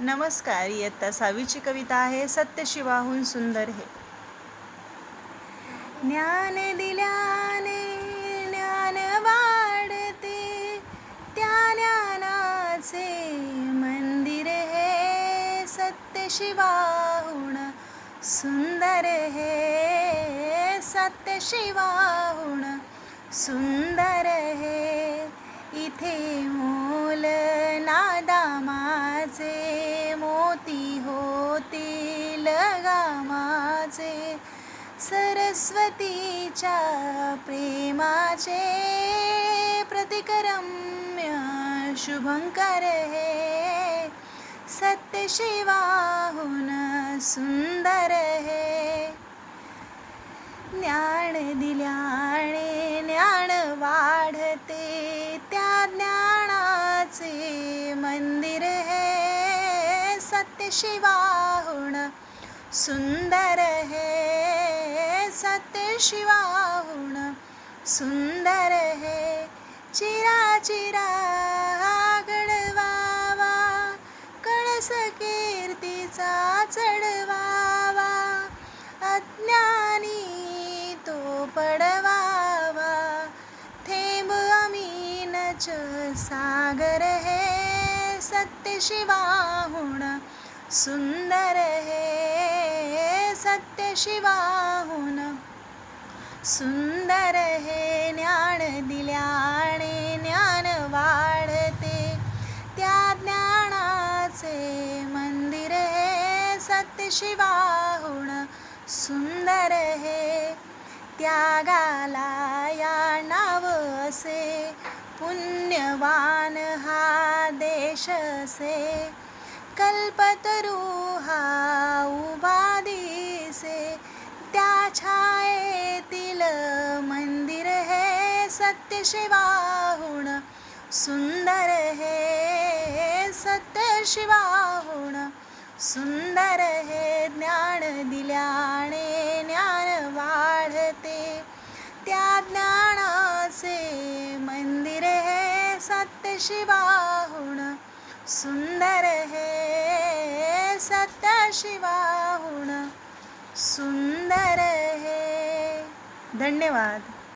नमस्कार. इयत्ता 6वीची कविता आहे सत्यशिवाहून सुंदर हे. ज्ञान दिल्याने ज्ञान वाढते, त्या ज्ञानाचे मंदिर हे सत्यशिवाहून सुंदर हे, सत्यशिवाहून सुंदर हे. इथे मोल नादामाचे, मोती होतील गामाचे, सरस्वतीच्या प्रेमाचे प्रतिक्रम्य शुभंकर हे, सत्यशिवाहून सुंदर हे. ज्ञान दिल्याने ज्ञान वाढते, त्या ज्ञानाचे मंदिर हे सत्यशिवाहून सुंदर हे, सत्यशिवाहून सुंदर हे. चिराचिरा घडवावा, कळस कीर्तीचा चढवावा, अज्ञानी तो पडवावा, थेंब अमीनच सागर हे सत्यशिवाहून सुंदर हे, सत्यशिवाहून सुंदर हे. ज्ञान दिल्याने ज्ञान वाढते, त्या ज्ञानाचे मंदिर हे सत्यशिवाहून सुंदर हे. त्यागाला या नाव असे, पुण्यवान हा देश असे, कल्पतरू हा उभा दिसे, त्या छायेतील मंदिर हे सत्यशिवाहून सुंदर हे, सत्यशिवाहून सुंदर हे. ज्ञान दिल्याने ज्ञान वाढते, त्या ज्ञानाचे मंदिर हे सत्यशिवाहून सुंदर हे, सत्यशिवाहून सुंदर हे. धन्यवाद.